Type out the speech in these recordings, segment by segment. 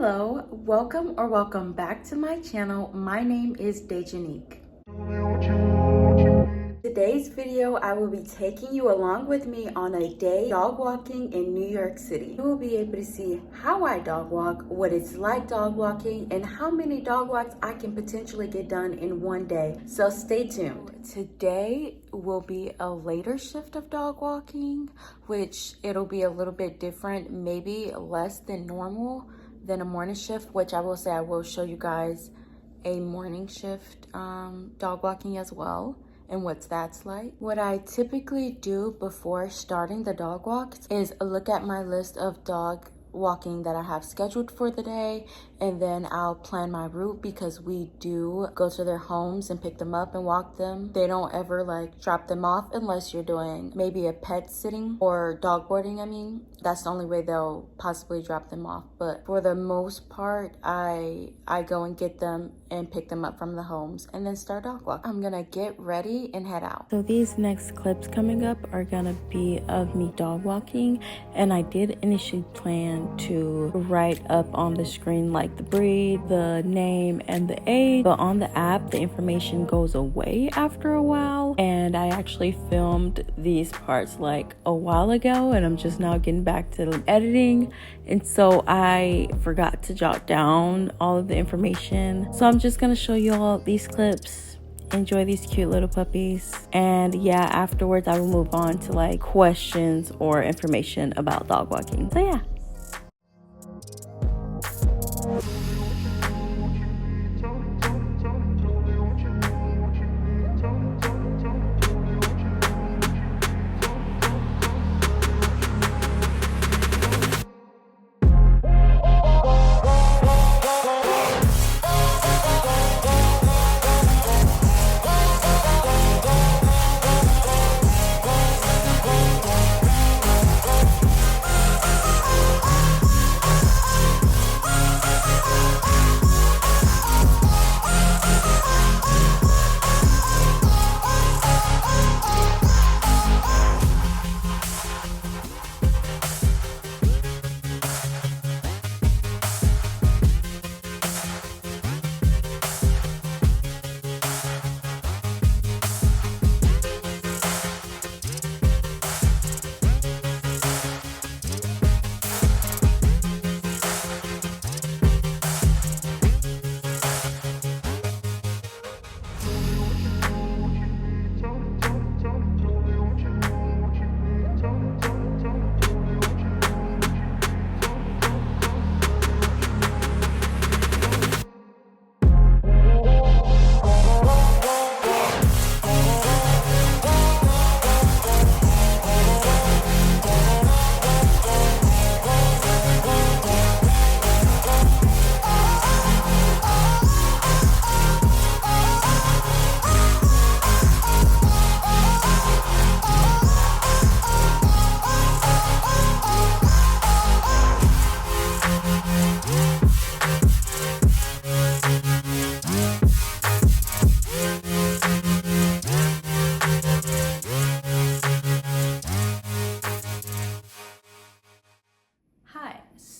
Hello, welcome back to my channel. My name is Dejahnique. Today's video, I will be taking you along with me on a day dog walking in New York City. You will be able to see how I dog walk, what it's like dog walking, and how many dog walks I can potentially get done in one day. So stay tuned. Today will be a later shift of dog walking, which it'll be a little bit different, maybe less than normal than a morning shift, which I will say I will show you guys a morning shift dog walking as well and what that's like. What I typically do before starting the dog walks is look at my list of dog walking that I have scheduled for the day, and then I'll plan my route because we do go to their homes and pick them up and walk them. They don't ever like drop them off unless you're doing maybe a pet sitting or dog boarding. I mean, that's the only way they'll possibly drop them off. But for the most part, I go and get them and pick them up from the homes and then start dog walk. I'm gonna get ready and head out. So these next clips coming up are gonna be of me dog walking, and I did initially plan to write up on the screen like the breed, the name, and the age, but on the app the information goes away after a while, and I actually filmed these parts like a while ago and I'm just now getting back to editing, and so I forgot to jot down all of the information. So I'm just gonna show you all these clips. Enjoy these cute little puppies, and yeah, afterwards I will move on to like questions or information about dog walking. So yeah.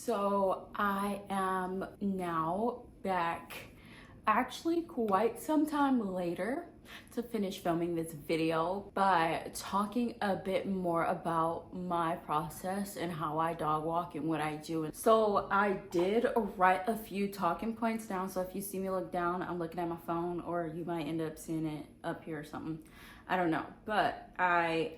So I am now back actually quite some time later to finish filming this video by talking a bit more about my process and how I dog walk and what I do. So I did write a few talking points down, so if you see me look down, I'm looking at my phone, or you might end up seeing it up here or something. I don't know, but I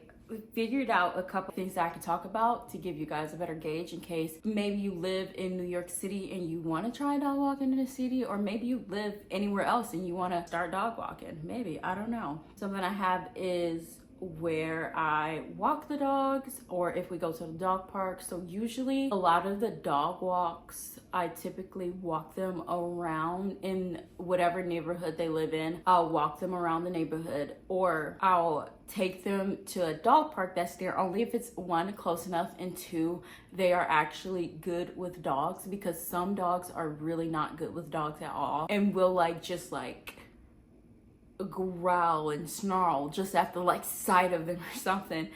figured out a couple things that I could talk about to give you guys a better gauge in case maybe you live in New York City and you want to try dog walking in the city, or maybe you live anywhere else and you want to start dog walking. Maybe, I don't know. Something I have is where I walk the dogs, or if we go to the dog park. So usually a lot of the dog walks, I typically walk them around in whatever neighborhood they live in. I'll walk them around the neighborhood, or I'll take them to a dog park that's there only if it's one, close enough, and two, they are actually good with dogs, because some dogs are really not good with dogs at all and will like just like growl and snarl just at the like sight of them or something.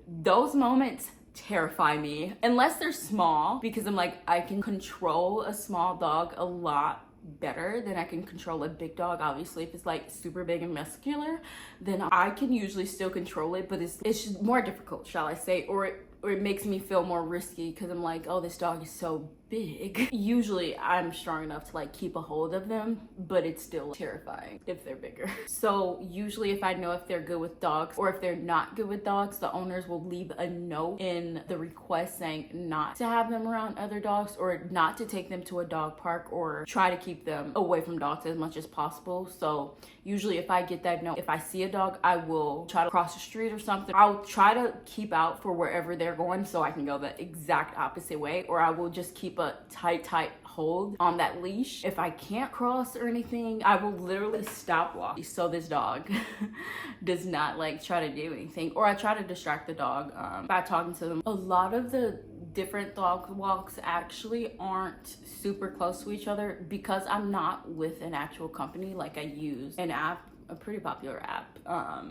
Those moments terrify me unless they're small, because I'm like, I can control a small dog a lot better than I can control a big dog. Obviously, if it's like super big and muscular, then I can usually still control it, but it's just more difficult, shall I say, or it makes me feel more risky because I'm like, oh, this dog is so big. Usually I'm strong enough to like keep a hold of them, but it's still terrifying if they're bigger. So usually if I know if they're good with dogs or if they're not good with dogs, the owners will leave a note in the request saying not to have them around other dogs, or not to take them to a dog park, or try to keep them away from dogs as much as possible. So usually if I get that note, if I see a dog, I will try to cross the street or something. I'll try to keep out for wherever they're going so I can go the exact opposite way, or I will just keep a tight hold on that leash. If I can't cross or anything, I will literally stop walking so this dog does not like try to do anything, or I try to distract the dog by talking to them. A lot of the different dog walks actually aren't super close to each other because I'm not with an actual company. Like, I use an app, a pretty popular app.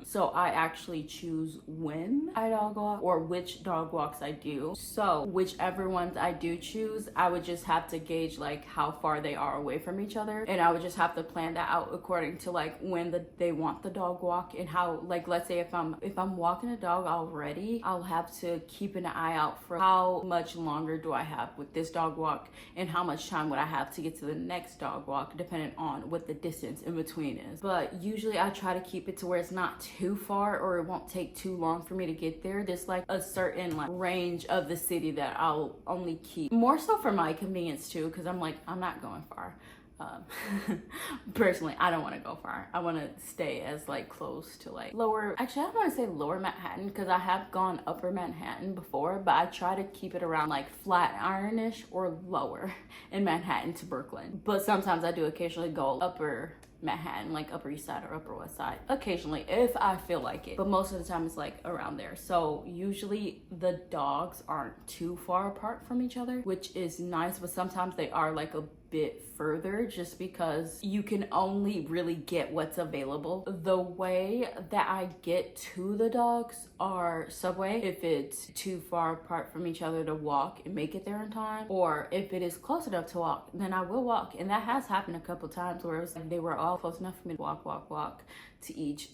So I actually choose when I dog walk or which dog walks I do. So whichever ones I do choose, I would just have to gauge like how far they are away from each other, and I would just have to plan that out according to like when they want the dog walk, and how, like, let's say if I'm walking a dog already, I'll have to keep an eye out for how much longer do I have with this dog walk, and how much time would I have to get to the next dog walk, depending on what the distance in between is. But usually I try to keep it to where it's not too far, or it won't take too long for me to get there. There's like a certain like range of the city that I'll only keep, more so for my convenience too, because I'm like, I'm not going far. Personally, I don't want to go far. I want to stay as like close to like lower, actually I don't want to say lower Manhattan, because I have gone upper Manhattan before, but I try to keep it around like Flatironish or lower in Manhattan to Brooklyn. But sometimes I do occasionally go upper Manhattan, like Upper East Side or Upper West Side, occasionally if I feel like it, but most of the time it's like around there. So usually the dogs aren't too far apart from each other, which is nice, but sometimes they are like a bit further, just because you can only really get what's available. The way that I get to the dogs are subway, if it's too far apart from each other to walk and make it there in time, or if it is close enough to walk, then I will walk. And that has happened a couple times where it was like they were all close enough for me to walk to each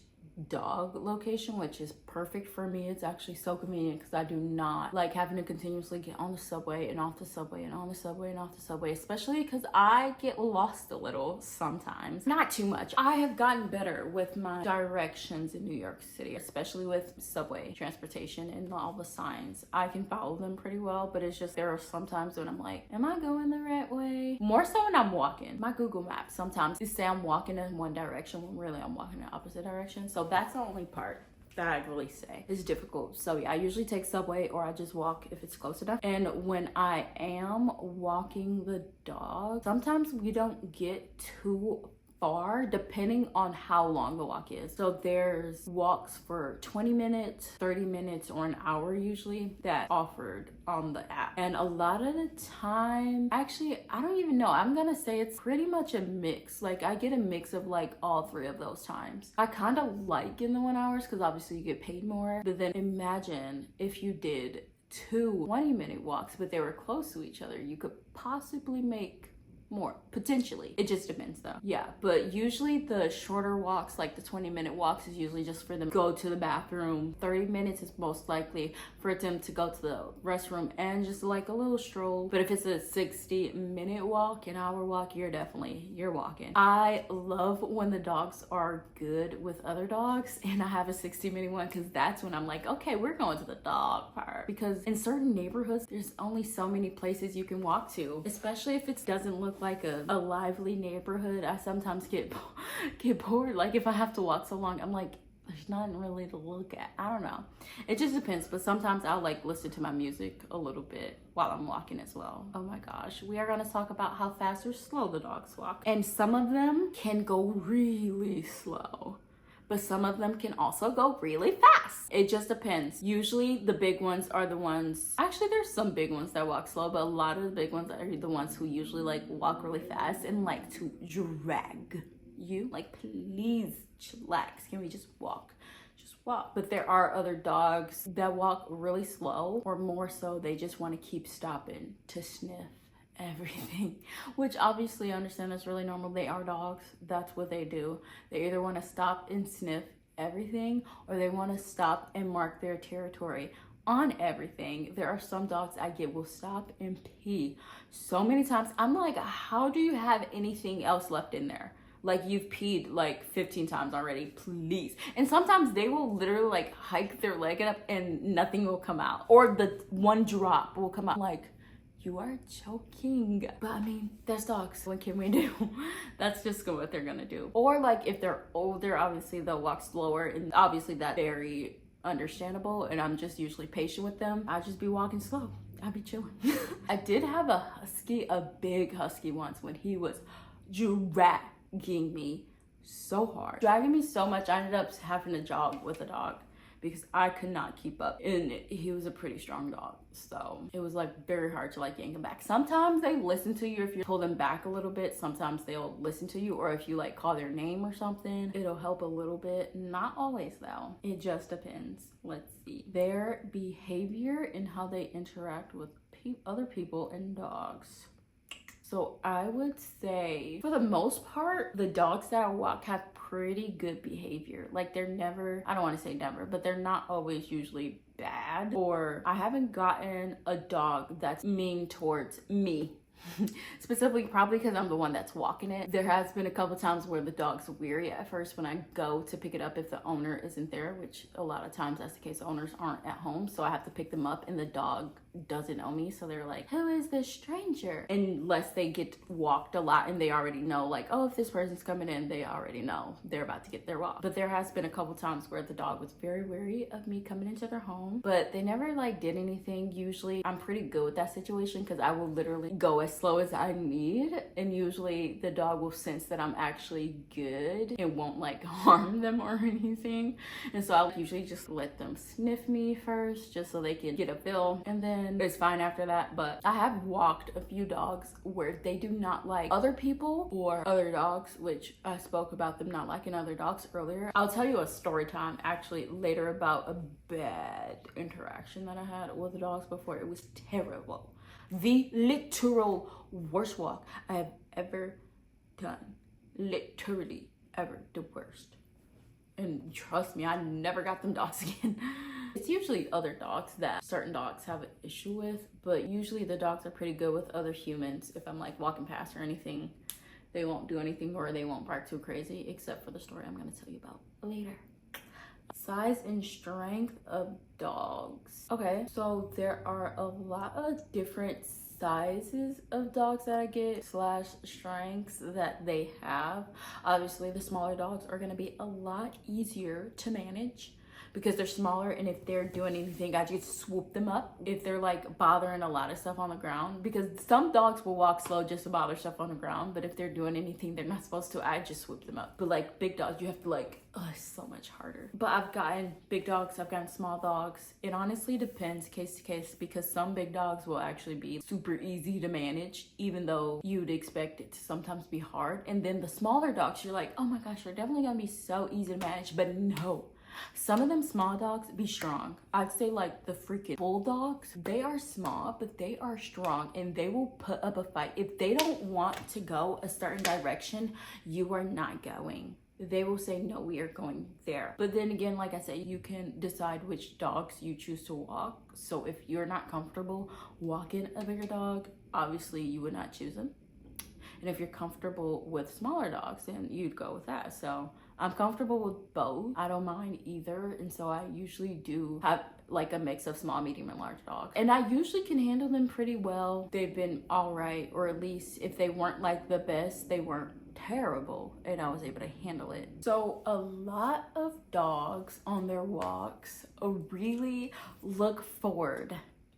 dog location, which is perfect for me. It's actually so convenient because I do not like having to continuously get on the subway and off the subway and on the subway and off the subway, especially because I get lost a little sometimes. Not too much. I have gotten better with my directions in New York City, especially with subway transportation and all the signs. I can follow them pretty well, but it's just there are some times when I'm like, am I going the right way? More so when I'm walking. My Google Maps sometimes say I'm walking in one direction when really I'm walking in the opposite direction. So that's the only part that I'd really say is difficult. So yeah, I usually take subway, or I just walk if it's close enough. And when I am walking the dog, sometimes we don't get too far depending on how long the walk is. So there's walks for 20 minutes, 30 minutes, or an hour usually that offered on the app. And a lot of the time, actually, I don't even know. I'm gonna say it's pretty much a mix. Like, I get a mix of like all three of those times. I kind of like in the 1 hours because obviously you get paid more. But then imagine if you did 2 20-minute walks, but they were close to each other. You could possibly make more, potentially. It just depends though. Yeah, but usually the shorter walks, like the 20-minute walks, is usually just for them to go to the bathroom. 30 minutes is most likely for them to go to the restroom and just like a little stroll. But if it's a 60-minute walk, an hour walk, you're walking. I love when the dogs are good with other dogs and I have a 60-minute one, because that's when I'm like, okay, we're going to the dog park. Because in certain neighborhoods, there's only so many places you can walk to, especially if it doesn't look like a lively neighborhood. I sometimes get bored. Like, if I have to walk so long, I'm like, there's nothing really to look at. I don't know. It just depends. But sometimes I'll like listen to my music a little bit while I'm walking as well. Oh my gosh. We are going to talk about how fast or slow the dogs walk. And some of them can go really slow, but some of them can also go really fast. It just depends. Usually the big ones are the ones, actually there's some big ones that walk slow, but a lot of the big ones are the ones who usually like walk really fast and like to drag you. Like, please chillax. Can we just walk? just walk. But there are other dogs that walk really slow, or more so they just want to keep stopping to sniff everything, which obviously I understand that's really normal. They are dogs. That's what they do. They either want to stop and sniff everything, or they want to stop and mark their territory on everything. There are some dogs I get will stop and pee so many times. I'm like, how do you have anything else left in there? Like, you've peed like 15 times already, please. And sometimes they will literally like hike their leg up and nothing will come out, or the one drop will come out. Like, you are joking. But I mean, that's dogs. What can we do? That's just what they're gonna do. Or like if they're older, obviously they'll walk slower, and obviously that's very understandable, and I'm just usually patient with them. I just be walking slow. I be chilling. I did have a husky, a big husky once, when he was dragging me so hard. Dragging me so much, I ended up having to jog with a dog because I could not keep up. And he was a pretty strong dog, so it was like very hard to like yank him back. Sometimes they listen to you if you pull them back a little bit. Sometimes they'll listen to you, or if you like call their name or something, it'll help a little bit. Not always though. It just depends. Let's see. Their behavior and how they interact with other people and dogs. So I would say, for the most part, the dogs that I walk have pretty good behavior. Like, they're never, I don't want to say never, but they're not always usually bad. Or I haven't gotten a dog that's mean towards me. Specifically, probably because I'm the one that's walking it. There has been a couple times where the dog's weary at first when I go to pick it up if the owner isn't there, which a lot of times that's the case. The owners aren't at home, so I have to pick them up, and the dog doesn't know me, so they're like, who is this stranger? Unless they get walked a lot and they already know, like, oh, if this person's coming in, they already know they're about to get their walk. But there has been a couple times where the dog was very wary of me coming into their home, but they never like did anything. Usually I'm pretty good with that situation because I will literally go as slow as I need, and usually the dog will sense that I'm actually good and won't like harm them or anything. And so I'll usually just let them sniff me first, just so they can get a feel, and then it's fine after that. But I have walked a few dogs where they do not like other people or other dogs, which I spoke about them not liking other dogs earlier. I'll tell you a story time actually later about a bad interaction that I had with the dogs before. It was terrible. The literal worst walk I have ever done. Literally ever the worst. And trust me, I never got them dogs again. It's usually other dogs that certain dogs have an issue with, but usually the dogs are pretty good with other humans. If I'm like walking past or anything, they won't do anything, or they won't bark too crazy, except for the story I'm gonna tell you about later. Size and strength of dogs. Okay, so there are a lot of different sizes of dogs that I get / strengths that they have. Obviously the smaller dogs are going to be a lot easier to manage because they're smaller, and if they're doing anything, I just swoop them up. If they're like bothering a lot of stuff on the ground, because some dogs will walk slow just to bother stuff on the ground, but if they're doing anything they're not supposed to, I just swoop them up. But like big dogs, you have to like, it's so much harder. But I've gotten big dogs, I've gotten small dogs. It honestly depends case to case, because some big dogs will actually be super easy to manage, even though you'd expect it to sometimes be hard. And then the smaller dogs, you're like, oh my gosh, they're definitely gonna be so easy to manage, but no. Some of them small dogs be strong. I'd say like the freaking bulldogs, they are small, but they are strong, and they will put up a fight. If they don't want to go a certain direction, you are not going. They will say, no, we are going there. But then again, like I said, you can decide which dogs you choose to walk. So if you're not comfortable walking a bigger dog, obviously you would not choose them. And if you're comfortable with smaller dogs, then you'd go with that. So I'm comfortable with both. I don't mind either. And so I usually do have like a mix of small, medium, and large dogs. And I usually can handle them pretty well. They've been all right, or at least if they weren't like the best, they weren't terrible, and I was able to handle it. So a lot of dogs on their walks really look forward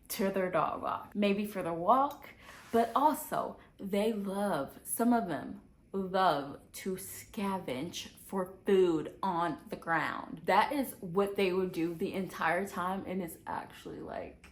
to their dog walk. Maybe for the walk, but also they love, some of them love to scavenge for food on the ground. That is what they would do the entire time, and it's actually like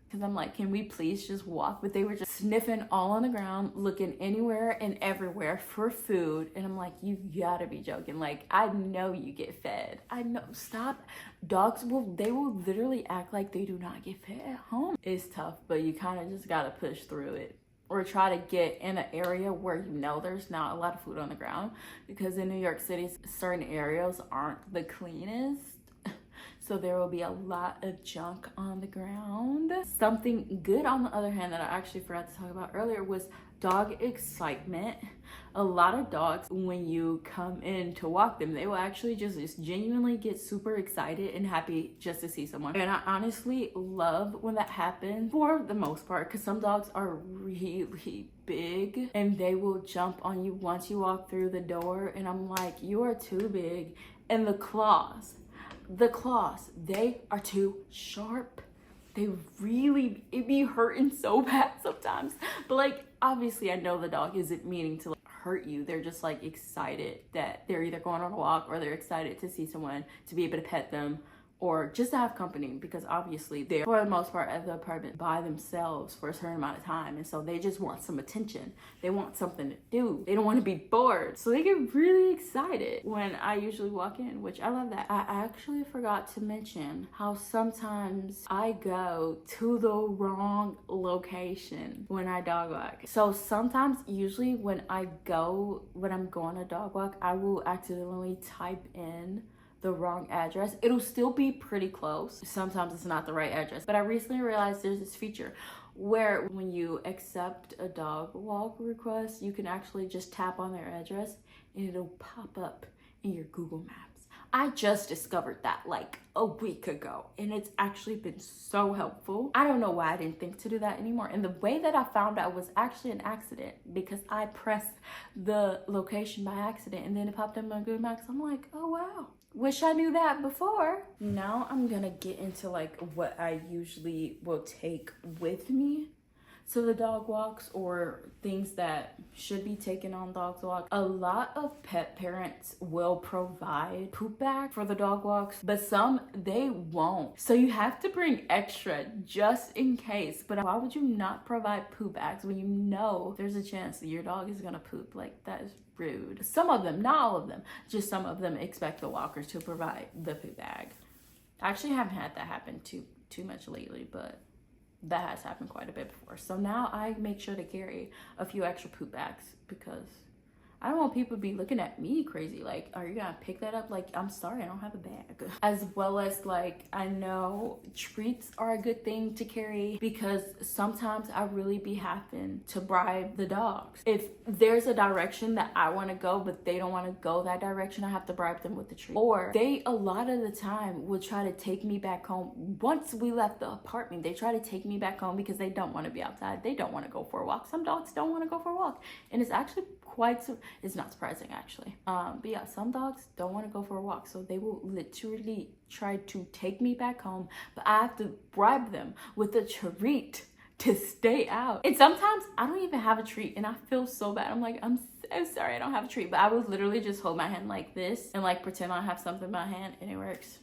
because I'm like, can we please just walk? But they were just sniffing all on the ground, looking anywhere and everywhere for food. And I'm like, you gotta be joking. Like, I know you get fed. I know, stop. Dogs they will literally act like they do not get fed at home. It's tough, but you kind of just gotta push through it. Or try to get in an area where you know there's not a lot of food on the ground. Because in New York City, certain areas aren't the cleanest. So there will be a lot of junk on the ground. Something good, on the other hand, that I actually forgot to talk about earlier was dog excitement. A lot of dogs, when you come in to walk them, they will actually just genuinely get super excited and happy just to see someone. And I honestly love when that happens for the most part, because some dogs are really big and they will jump on you once you walk through the door. And I'm like, you are too big. And the claws, they are too sharp. They really, it be hurting so bad sometimes. But like, obviously I know the dog isn't meaning to like hurt you. They're just like excited that they're either going on a walk or they're excited to see someone, to be able to pet them, or just to have company, because obviously they're for the most part at the apartment by themselves for a certain amount of time, and so they just want some attention. They want something to do. They don't want to be bored, so they get really excited when I usually walk in, which I love that. I actually forgot to mention how sometimes I go to the wrong location when I dog walk. So sometimes, usually when I'm going to dog walk, I will accidentally type in the wrong address. It'll still be pretty close. Sometimes it's not the right address. But I recently realized there's this feature where when you accept a dog walk request, you can actually just tap on their address and it'll pop up in your Google Maps. I just discovered that like a week ago, and it's actually been so helpful. I don't know why I didn't think to do that anymore. And the way that I found out was actually an accident, because I pressed the location by accident and then it popped up on Google Maps. I'm like, oh wow. Wish I knew that before. Now I'm gonna get into like what I usually will take with me to the dog walks, or things that should be taken on dog walks. A lot of pet parents will provide poop bag for the dog walks, but some they won't. So you have to bring extra just in case. But why would you not provide poop bags when you know there's a chance that your dog is gonna poop? Like, that is rude. Some of them, not all of them, just some of them expect the walkers to provide the poop bag. I actually haven't had that happen too much lately, but that has happened quite a bit before. So now I make sure to carry a few extra poop bags, because I don't want people to be looking at me crazy. Like, are you gonna pick that up? Like, I'm sorry, I don't have a bag. As well as like, I know treats are a good thing to carry, because sometimes I really be having to bribe the dogs. If there's a direction that I want to go, but they don't want to go that direction, I have to bribe them with the treat. Or they, a lot of the time, will try to take me back home. Once we left the apartment, they try to take me back home because they don't want to be outside. They don't want to go for a walk. Some dogs don't want to go for a walk. And it's actually it's not surprising actually. But yeah, some dogs don't want to go for a walk, so they will literally try to take me back home, but I have to bribe them with a treat to stay out. And sometimes I don't even have a treat and I feel so bad. I'm like, I'm so sorry I don't have a treat, but I would literally just hold my hand like this and like pretend I have something in my hand, and it works.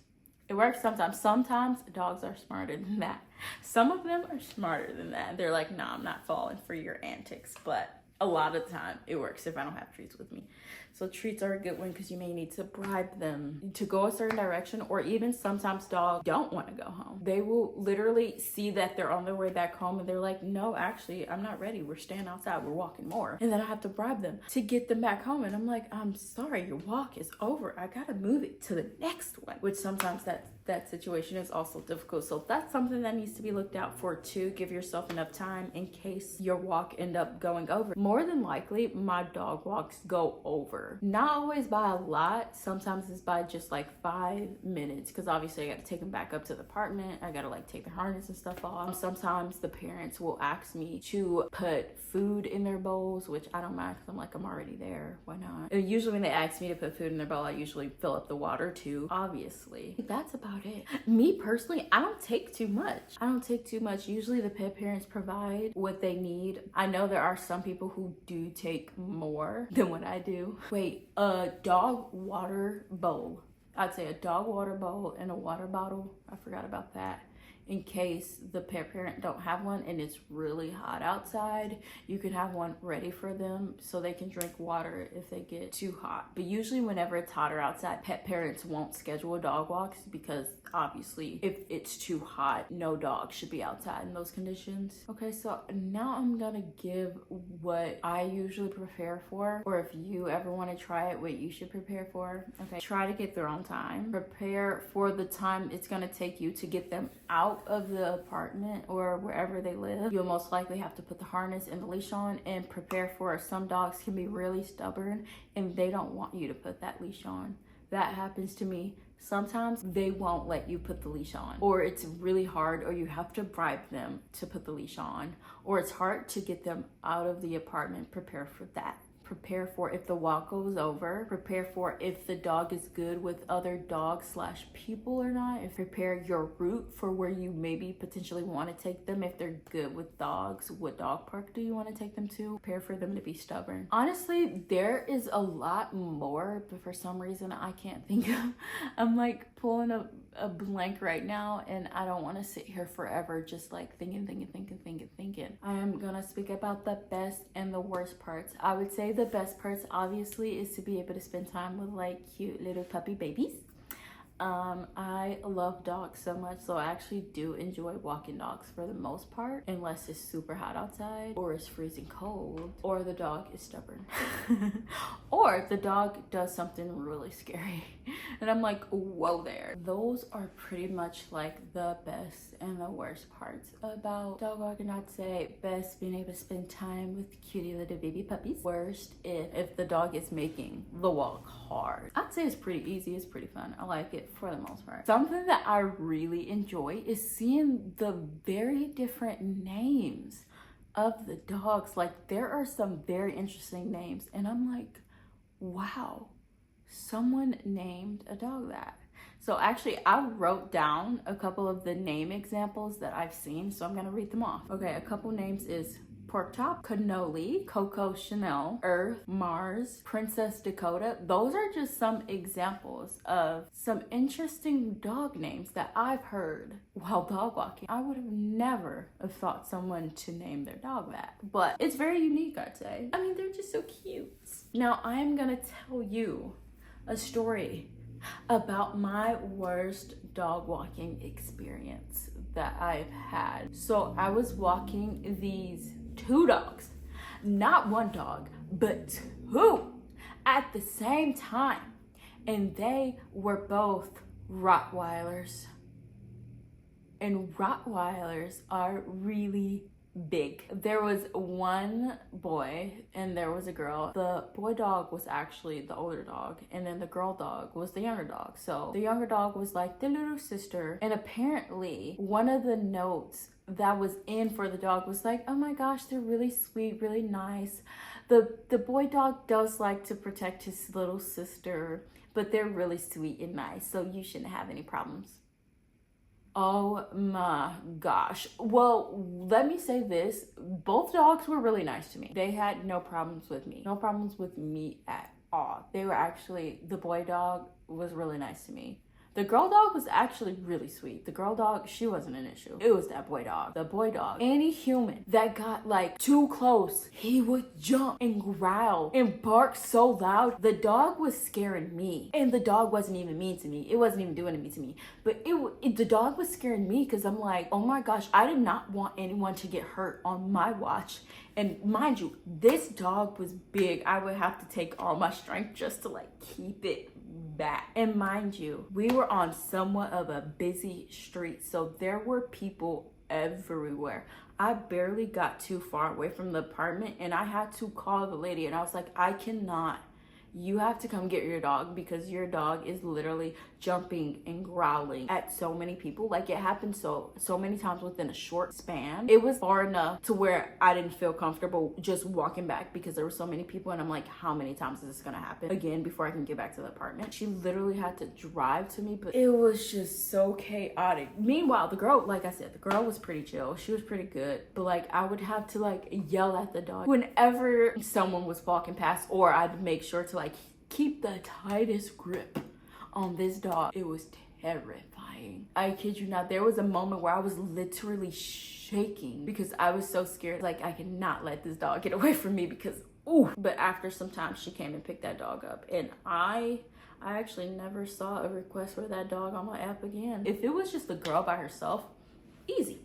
It works sometimes. Sometimes dogs are smarter than that. Some of them are smarter than that. They're like, nah, I'm not falling for your antics. But a lot of the time it works if I don't have treats with me. So treats are a good one, because you may need to bribe them to go a certain direction, or even sometimes dogs don't want to go home. They will literally see that they're on their way back home and they're like, no, actually, I'm not ready. We're staying outside. We're walking more. And then I have to bribe them to get them back home. And I'm like, I'm sorry, your walk is over. I got to move it to the next one, which sometimes that situation is also difficult. So that's something that needs to be looked out for too. Give yourself enough time in case your walk end up going over. More than likely, my dog walks go over. Not always by a lot. Sometimes it's by just like 5 minutes, because obviously I got to take them back up to the apartment. I got to like take the harness and stuff off. Sometimes the parents will ask me to put food in their bowls, which I don't mind, because I'm like, I'm already there. Why not? And usually when they ask me to put food in their bowl, I usually fill up the water too, obviously. That's about it. Me personally, I don't take too much. Usually the pet parents provide what they need. I know there are some people who do take more than what I do. Wait, a dog water bowl. I'd say a dog water bowl and a water bottle. I forgot about that. in case the parent don't have one and it's really hot outside. You can have one ready for them so they can drink water if they get too hot. But usually whenever it's hotter outside, pet parents won't schedule dog walks because obviously if it's too hot, no dog should be outside in those conditions. Okay, so now I'm gonna give what I usually prepare for, or if you ever want to try it, what you should prepare for. Okay, try to get there on time. Prepare for the time it's gonna take you to get them out of the apartment or wherever they live. You'll most likely have to put the harness and the leash on, and prepare for some dogs can be really stubborn and they don't want you to put that leash on. That happens to me. Sometimes they won't let you put the leash on, or it's really hard, or you have to bribe them to put the leash on, or it's hard to get them out of the apartment. Prepare for that. Prepare for if the walk goes over. Prepare for if the dog is good with other dogs slash people or not. If prepare your route for where you maybe potentially want to take them. If they're good with dogs, what dog park do you want to take them to? Prepare for them to be stubborn. Honestly, there is a lot more, but for some reason I can't think of. I'm like pulling a blank right now, and I don't want to sit here forever just like thinking. I am gonna speak about the best and the worst parts. I would say the best parts obviously is to be able to spend time with like cute little puppy babies. I love dogs so much, so I actually do enjoy walking dogs for the most part, unless it's super hot outside or it's freezing cold or the dog is stubborn or the dog does something really scary and I'm like, whoa there. Those are pretty much like the best and the worst parts about dog walking. I'd say best, being able to spend time with cutie little baby puppies. Worst, if the dog is making the walk hard. I'd say it's pretty easy, it's pretty fun. I like it for the most part. Something that I really enjoy is seeing the very different names of the dogs. Like there are some very interesting names and I'm like, wow, someone named a dog that. So actually I wrote down a couple of the name examples that I've seen, so I'm gonna read them off. Okay, a couple names is Pork Chop, Cannoli, Coco Chanel, Earth, Mars, Princess Dakota. Those are just some examples of some interesting dog names that I've heard while dog walking. I would have never have thought someone to name their dog that, but it's very unique, I'd say. I mean, they're just so cute. Now I am gonna tell you a story about my worst dog walking experience that I've had. So I was walking these two dogs, not one dog, but two at the same time, and they were both Rottweilers, and Rottweilers are really big. There was one boy and there was a girl. The boy dog was actually the older dog, and then the girl dog was the younger dog. So the younger dog was like the little sister, and apparently one of the notes that was in for the dog was like, oh my gosh, they're really sweet, really nice. The boy dog does like to protect his little sister, but they're really sweet and nice, so you shouldn't have any problems. Oh my gosh. Well, let me say this. Both dogs were really nice to me. They had no problems with me. No problems with me at all. They were actually, the boy dog was really nice to me. The girl dog was actually really sweet. The girl dog, she wasn't an issue. It was that boy dog. The boy dog. Any human that got like too close, he would jump and growl and bark so loud. The dog was scaring me. And the dog wasn't even mean to me. It wasn't even doing it to me. But the dog was scaring me because I'm like, oh my gosh, I did not want anyone to get hurt on my watch. And mind you, this dog was big. I would have to take all my strength just to like keep it back. And mind you, we were on somewhat of a busy street, so there were people everywhere. I barely got too far away from the apartment and I had to call the lady, and I was like, I cannot. You have to come get your dog because your dog is literally jumping and growling at so many people. Like, it happened so many times within a short span. It was far enough to where I didn't feel comfortable just walking back because there were so many people, and I'm like, how many times is this gonna happen again before I can get back to the apartment? She literally had to drive to me, but it was just so chaotic. Meanwhile, the girl, like I said, the girl was pretty chill. She was pretty good, but like I would have to like yell at the dog whenever someone was walking past, or I'd make sure to like keep the tightest grip on this dog. It was terrifying. dying. I kid you not. There was a moment where I was literally shaking because I was so scared. Like, I cannot let this dog get away from me because, ooh. But after some time, she came and picked that dog up. And I actually never saw a request for that dog on my app again. If it was just a girl by herself, easy.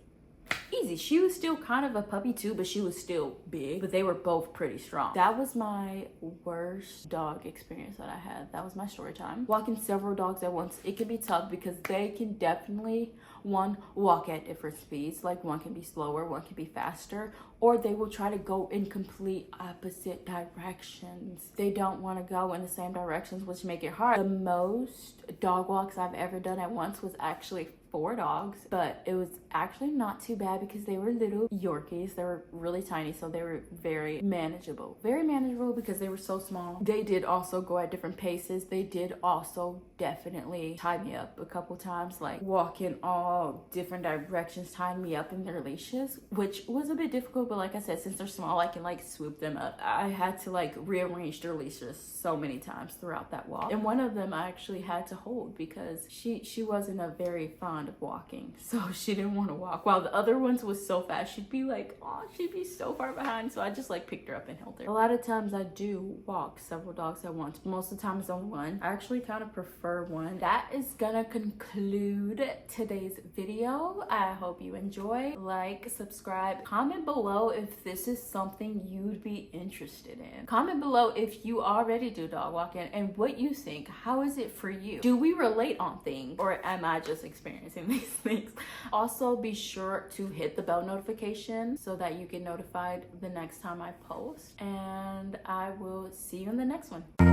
Easy. She was still kind of a puppy too, but she was still big, but they were both pretty strong. That was my worst dog experience that I had. That was my story time. Walking several dogs at once, it can be tough because they can definitely, one, walk at different speeds. Like, one can be slower, one can be faster, or they will try to go in complete opposite directions. They don't want to go in the same directions, which make it hard. The most dog walks I've ever done at once was actually 4 dogs, but it was actually not too bad because they were little Yorkies. They were really tiny, so they were very manageable because they were so small. They did also go at different paces. They did also definitely tie me up a couple times, like walk in all different directions, tying me up in their leashes, which was a bit difficult, but like I said, since they're small, I can like swoop them up. I had to like rearrange their leashes so many times throughout that walk, and one of them I actually had to hold because she wasn't a very fond of walking, so she didn't want to walk, while the other ones was so fast she'd be like, oh, she'd be so far behind, so I just like picked her up and held her. A lot of times I do walk several dogs at once. Most of the time it's only one. I actually kind of prefer one. That is gonna conclude today's video. I hope you enjoy. Like, subscribe, comment below if this is something you'd be interested in. Comment below if you already do dog walking and what you think. How is it for you? Do we relate on things, or am I just experiencing these things? Also, be sure to hit the bell notification so that you get notified the next time I post, and I will see you in the next one.